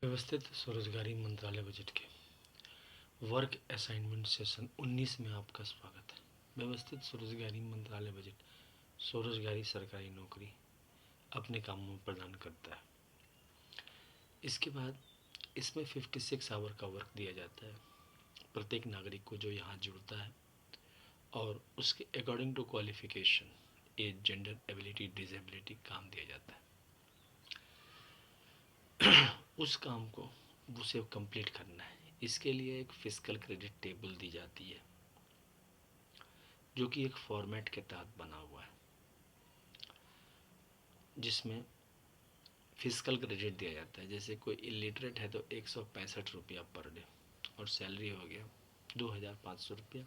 व्यवस्थित स्वरोजगारी मंत्रालय बजट के वर्क असाइनमेंट सेशन 19 में आपका स्वागत है। व्यवस्थित स्वरोजगारी मंत्रालय बजट स्वरोजगारी सरकारी नौकरी अपने कामों में प्रदान करता है। इसके बाद इसमें 56 आवर का वर्क दिया जाता है प्रत्येक नागरिक को जो यहाँ जुड़ता है, और उसके according to qualification, age, gender, ability, disability काम दिया जाता है। उस काम को उसे कंप्लीट करना है। इसके लिए एक फिजिकल क्रेडिट टेबल दी जाती है जो कि एक फॉर्मेट के तहत बना हुआ है, जिसमें फिजिकल क्रेडिट दिया जाता है। जैसे कोई इलिटरेट है तो 165 रुपया पर डे, और सैलरी हो गया 2500 रुपया।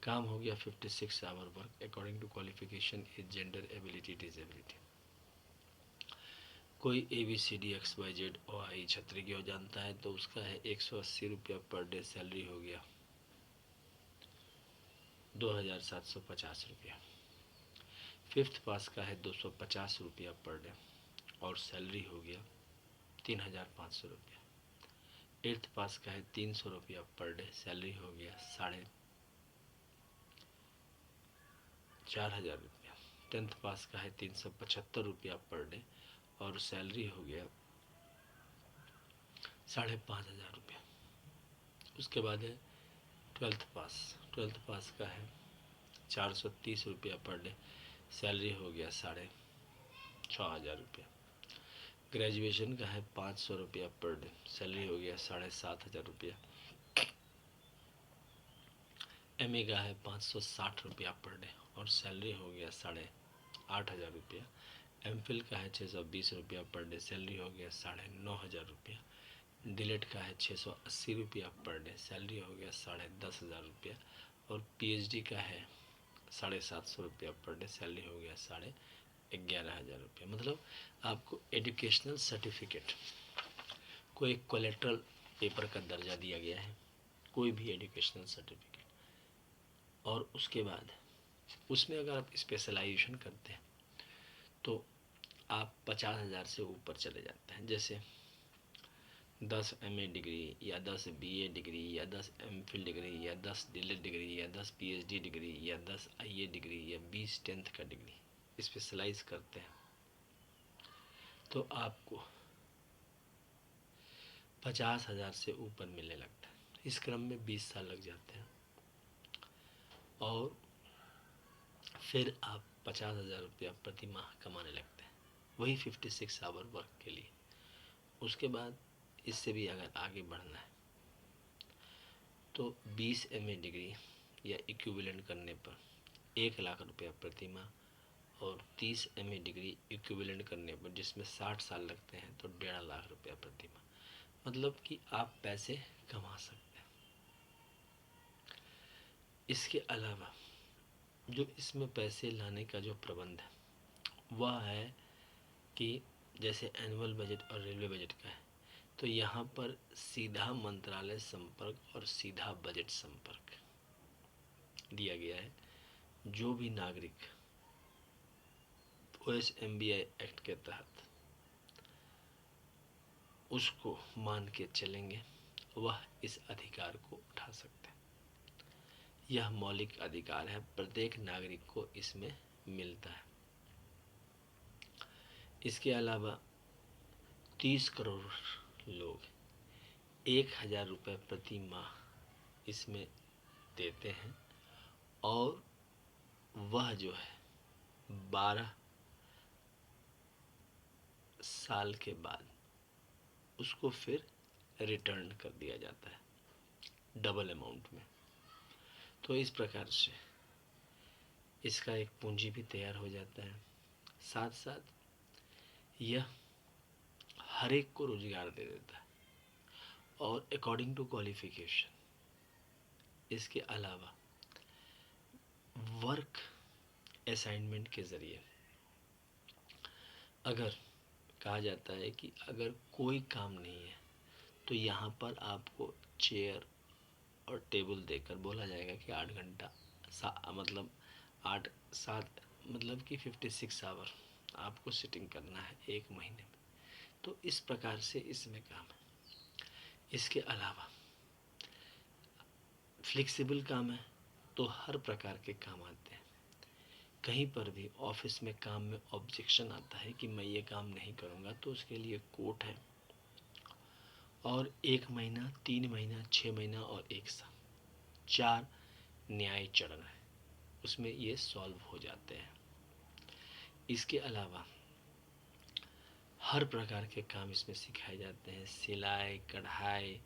काम हो गया 56 hour work according to qualification, age, gender, ability, disability. कोई ABCD XYZ और आई छत्री की हो जानता है तो उसका है 180 रुपया पर डे, सैलरी हो गया 2750 रुपया। फिफ्थ पास का है 250 रुपया पर डे और सैलरी हो गया 3500 रुपया। एट्थ पास का है 300 रुपया पर डे, सैलरी हो गया 4500 रुपया। टेंथ पास का है 375 रुपया पर डे और सैलरी हो गया 5500 रुपया। उसके बाद है ट्वेल्थ पास का है 430 रुपया पर डे, सैलरी हो गया 6500 रुपया। ग्रेजुएशन का है 500 रुपया पर डे, सैलरी हो गया 7500 रुपया। MA का है 560 रुपया पर डे और सैलरी हो गया 8500 रुपया। MPhil का है 620 रुपया पर डे, सैलरी हो गया 9500 रुपया। डिलेट का है 680 रुपया पर डे, सैलरी हो गया 10,500 रुपया। और PhD का है 750 रुपया पर डे, सैलरी हो गया 11,500 रुपया। मतलब आपको एजुकेशनल सर्टिफिकेट को एक कोलेट्रल पेपर का दर्जा दिया गया है, कोई भी एजुकेशनल सर्टिफिकेट। और उसके बाद उसमें अगर आप स्पेशलाइजेशन करते हैं तो आप 50,000 से ऊपर चले जाते हैं। जैसे 10 MA डिग्री या 10 BA डिग्री या 10 MPhil डिग्री या 10 DLED डिग्री या 10 PhD डिग्री या 10 IA डिग्री या 20 10th का डिग्री स्पेशलाइज करते हैं तो आपको 50,000 से ऊपर मिलने लगता है। इस क्रम में 20 साल लग जाते हैं और फिर आप 50,000 रुपया प्रति माह कमाने लगते हैं, वही 56 आवर वर्क के लिए। उसके बाद इससे भी अगर आगे बढ़ना है तो 20 MA डिग्री या इक्विवेलेंट करने पर 1 लाख रुपया प्रति माह, और 30 MA डिग्री इक्विवेलेंट करने पर जिसमें 60 साल लगते हैं तो 1.5 लाख रुपया प्रति माह। मतलब कि आप पैसे कमा सकते हैं। इसके अलावा जो इसमें पैसे लाने का जो प्रबंध है वह है कि जैसे एनुअल बजट और रेलवे बजट का है तो यहाँ पर सीधा मंत्रालय संपर्क और सीधा बजट संपर्क दिया गया है। जो भी नागरिक OSMBI एक्ट के तहत उसको मान के चलेंगे वह इस अधिकार को उठा सकते हैं। यह मौलिक अधिकार है, प्रत्येक नागरिक को इसमें मिलता है। इसके अलावा 30 करोड़ लोग 1,000 रुपये प्रति माह इसमें देते हैं और वह जो है 12 साल के बाद उसको फिर रिटर्न कर दिया जाता है डबल अमाउंट में। तो इस प्रकार से इसका एक पूंजी भी तैयार हो जाता है। साथ साथ यह हर एक को रोजगार दे देता है और अकॉर्डिंग टू क्वालिफिकेशन। इसके अलावा वर्क असाइनमेंट के ज़रिए अगर कहा जाता है कि अगर कोई काम नहीं है तो यहाँ पर आपको चेयर और टेबल देकर बोला जाएगा कि 8 घंटा मतलब 8-7 मतलब कि 56 आवर आपको सिटिंग करना है एक महीने में। तो इस प्रकार से इसमें काम है। इसके अलावा फ्लेक्सिबल काम है तो हर प्रकार के काम आते हैं। कहीं पर भी ऑफिस में काम में ऑब्जेक्शन आता है कि मैं ये काम नहीं करूँगा, तो उसके लिए कोर्ट है, और 1 महीना, 3 महीना, 6 महीना और 1 साल, 4 न्याय चरण है, उसमें ये सॉल्व हो जाते हैं। इसके अलावा हर प्रकार के काम इसमें सिखाए जाते हैं, सिलाई, कढ़ाई,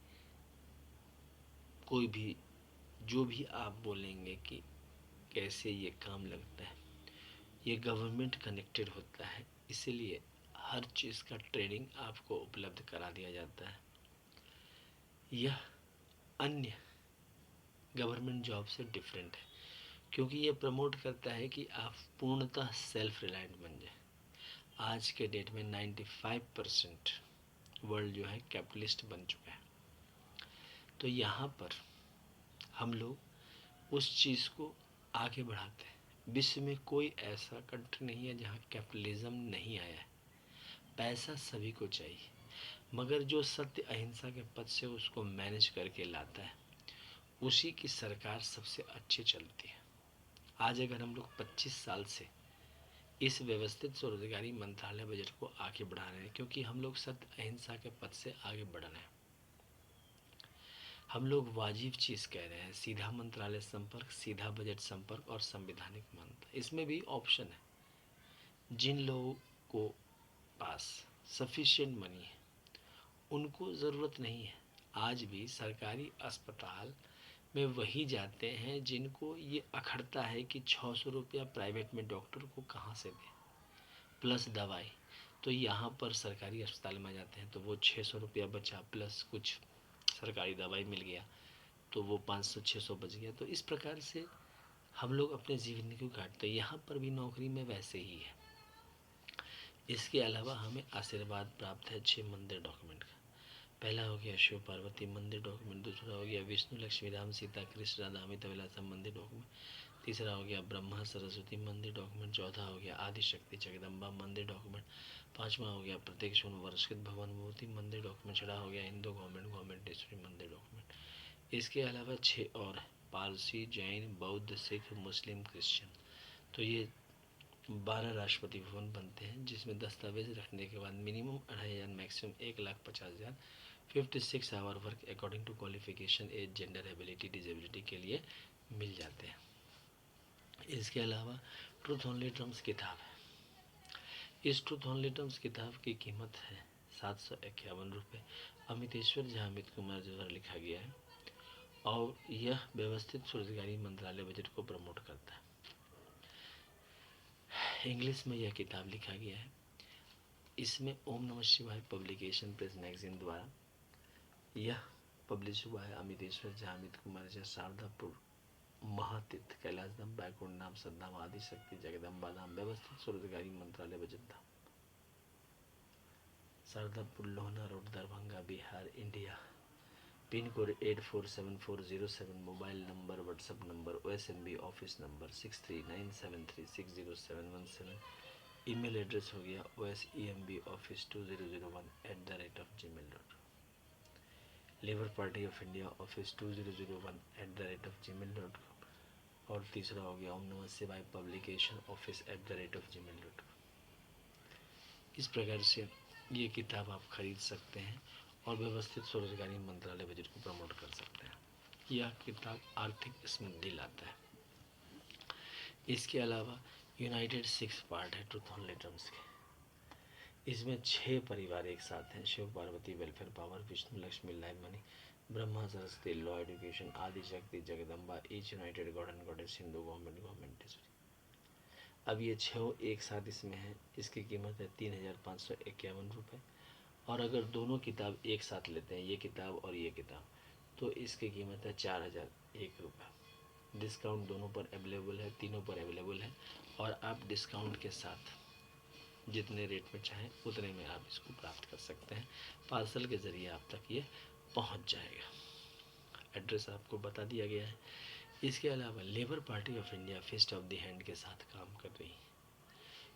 कोई भी जो भी आप बोलेंगे कि कैसे ये काम लगता है, ये गवर्नमेंट कनेक्टेड होता है, इसीलिए हर चीज़ का ट्रेनिंग आपको उपलब्ध करा दिया जाता है। यह अन्य गवर्नमेंट जॉब से डिफरेंट है, क्योंकि ये प्रमोट करता है कि आप पूर्णतः सेल्फ रिलायंट बन जाए। आज के डेट में 95% वर्ल्ड जो है कैपिटलिस्ट बन चुका है, तो यहाँ पर हम लोग उस चीज़ को आगे बढ़ाते हैं। विश्व में कोई ऐसा कंट्री नहीं है जहाँ कैपिटलिज्म नहीं आया है। पैसा सभी को चाहिए, मगर जो सत्य अहिंसा के पथ से उसको मैनेज करके लाता है, उसी की सरकार सबसे अच्छी चलती है। आज अगर हम लोग 25 साल से इस व्यवस्थित स्वरोजगारी मंत्रालय बजट को आगे बढ़ा रहे हैं, क्योंकि हम लोग सत्य अहिंसा के पथ से आगे बढ़ रहे हैं। हम लोग वाजिब चीज़ कह रहे हैं, सीधा मंत्रालय संपर्क, सीधा बजट संपर्क और संवैधानिक मान्यता। इसमें भी ऑप्शन है। जिन लोगों को पास सफिशिएंट मनी है, उनको ज़रूरत नहीं है। आज भी सरकारी अस्पताल में वही जाते हैं जिनको ये अखड़ता है कि 600 रुपया प्राइवेट में डॉक्टर को कहाँ से दें, प्लस दवाई। तो यहाँ पर सरकारी अस्पताल में जाते हैं तो वो 600 रुपया बचा, प्लस कुछ सरकारी दवाई मिल गया, तो वो 500-600 बच गया। तो इस प्रकार से हम लोग अपने जीवन को काटते हैं। यहाँ पर भी नौकरी में वैसे ही है। इसके अलावा हमें आशीर्वाद प्राप्त है 6 मंदिर डॉक्यूमेंट का। पहला हो गया शिव पार्वती मंदिर डॉक्यूमेंट, दूसरा हो गया विष्णु लक्ष्मी राम सीता कृष्ण राधा अमित अभिलाषा मंदिर डॉक्यूमेंट, तीसरा हो गया ब्रह्मा सरस्वती मंदिर डॉक्यूमेंट, चौथा हो गया आदिशक्ति जगदम्बा मंदिर डॉक्यूमेंट, पांचवा हो गया प्रत्येक सोन वर्षित भवन मूर्ति मंदिर डॉक्यूमेंट, छठा हो गया हिंदू गवर्नमेंटेश्वरी मंदिर डॉक्यूमेंट। इसके अलावा 6 और पारसी, जैन, बौद्ध, सिख, मुस्लिम, क्रिश्चियन, तो ये 12 राष्ट्रपति भवन बनते हैं, जिसमें दस्तावेज रखने के बाद minimum 2,500, maximum 1,50,000 56 hour work according to qualification, age, gender, ability, disability के लिए मिल जाते हैं। इसके अलावा ट्रूथ ओनली टर्म्स किताब है। इस ट्रूथ ओनली टर्म्स किताब की कीमत है 751 रुपये। अमितेश्वर झा अमित कुमार द्वारा लिखा गया है, और यह व्यवस्थित स्वरोजगारी मंत्रालय बजट को प्रमोट करता है। इंग्लिश में यह किताब लिखा गया है। इसमें ओम नमः शिवाय पब्लिकेशन प्रेस मैगजीन द्वारा यह पब्लिश हुआ है। अमितेश्वर झा अमित कुमार झा, शारदापुर महातीर्थ, कैलाश धाम, बैकुंठ धाम, सद्धाम, आदिशक्ति जगदम्बा धाम, व्यवस्थित स्वरोजगारी मंत्रालय बजट धाम, Shardapur, Lohna road, Darbhanga, Bihar, India. Pin code 847407, mobile number, WhatsApp number, OSNB office number 6397360717। Email address हो गया osemboffice2001@gmail.com। Labour party of India office 2001@gmail.com। और तीसरा हो गया ओम नमः शिवाय पब्लिकेशन ऑफिस @gmail.com। इस प्रकार से ये किताब आप खरीद सकते हैं और व्यवस्थित स्वरोजगारी मंत्रालय बजट को प्रमोट कर सकते हैं। यह किताब आर्थिक समृद्धि लाता है। इसके अलावा यूनाइटेड 6 पार्ट है ट्रूथ ओनली टर्म्स के। इसमें 6 परिवार एक साथ हैं। Shiv Parvati welfare power, Vishnu Lakshmi live money, Brahma Saraswati law education, Adishakti Jagdamba each united God and goddess, Hindu गवर्नमेंटेश्वरी। अब ये 6 एक साथ इसमें है। इसकी कीमत है 3,551 रुपये। और अगर दोनों किताब एक साथ लेते हैं, ये किताब और ये किताब, तो इसकी कीमत है 4,001 रुपये। डिस्काउंट दोनों पर अवेलेबल है, तीनों पर अवेलेबल है, और आप डिस्काउंट के साथ जितने रेट में चाहें उतने में आप इसको प्राप्त कर सकते हैं। पार्सल के ज़रिए आप तक ये पहुंच जाएगा। एड्रेस आपको बता दिया गया है। इसके अलावा labour party of India fist of the hand के साथ काम कर रही है,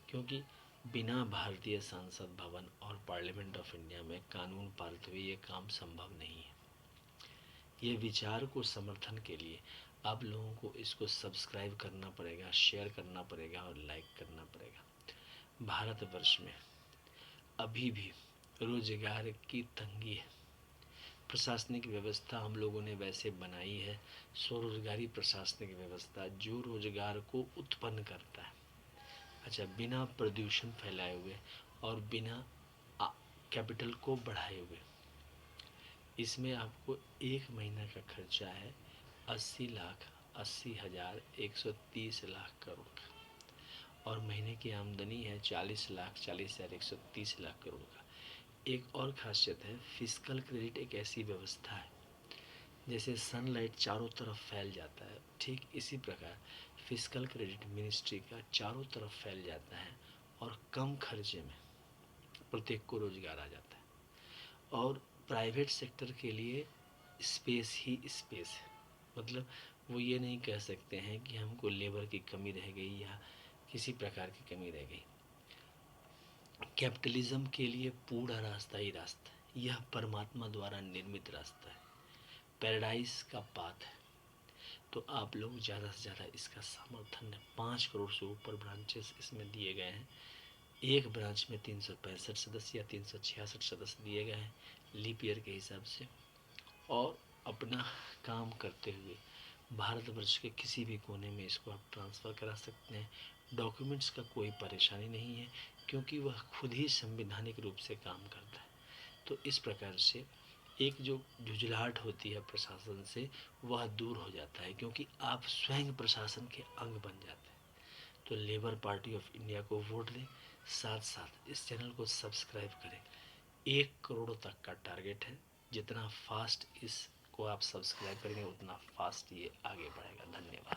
क्योंकि बिना भारतीय संसद भवन और पार्लियामेंट ऑफ इंडिया में कानून पारित हुए ये काम संभव नहीं है। ये विचार को समर्थन के लिए आप लोगों को इसको सब्सक्राइब करना पड़ेगा, शेयर करना पड़ेगा और लाइक करना पड़ेगा। भारतवर्ष में अभी भी रोजगार की तंगी है। प्रशासनिक व्यवस्था हम लोगों ने वैसे बनाई है, स्वरोजगारी प्रशासनिक व्यवस्था, जो रोजगार को उत्पन्न करता है, अच्छा, बिना प्रदूषण फैलाए हुए और बिना कैपिटल को बढ़ाए हुए। इसमें आपको एक महीना का खर्चा है 80,80,130 लाख करोड़ का, और महीने की आमदनी है 40,40,130 लाख करोड़ का। एक और खासियत है, फिस्कल क्रेडिट एक ऐसी व्यवस्था है, जैसे सनलाइट चारों तरफ फैल जाता है, ठीक इसी प्रकार फिस्कल क्रेडिट मिनिस्ट्री का चारों तरफ फैल जाता है और कम खर्चे में प्रत्येक को रोजगार आ जाता है। और प्राइवेट सेक्टर के लिए स्पेस ही स्पेस है, मतलब वो ये नहीं कह सकते हैं कि हमको लेबर की कमी रह गई या किसी प्रकार की कमी रह गई। कैपिटलिज्म के लिए पूरा रास्ता ही रास्ता है, यह परमात्मा द्वारा निर्मित रास्ता है, पैराडाइज का पाथ है। तो आप लोग ज़्यादा से ज़्यादा इसका समर्थन है। 5 करोड़ से ऊपर ब्रांचेस इसमें दिए गए हैं। एक ब्रांच में 365 सदस्य या 366 सदस्य दिए गए हैं लीप ईयर के हिसाब से, और अपना काम करते हुए भारतवर्ष के किसी भी कोने में इसको आप ट्रांसफ़र करा सकते हैं। डॉक्यूमेंट्स का कोई परेशानी नहीं है, क्योंकि वह खुद ही संवैधानिक रूप से काम करता है। तो इस प्रकार से एक जो झुंझलाहट होती है प्रशासन से, वह दूर हो जाता है, क्योंकि आप स्वयं प्रशासन के अंग बन जाते हैं। तो लेबर पार्टी ऑफ इंडिया को वोट दें, साथ साथ इस चैनल को सब्सक्राइब करें। 1 करोड़ तक का टारगेट है, जितना फास्ट इसको आप सब्सक्राइब करेंगे उतना फास्ट ये आगे बढ़ेगा। धन्यवाद।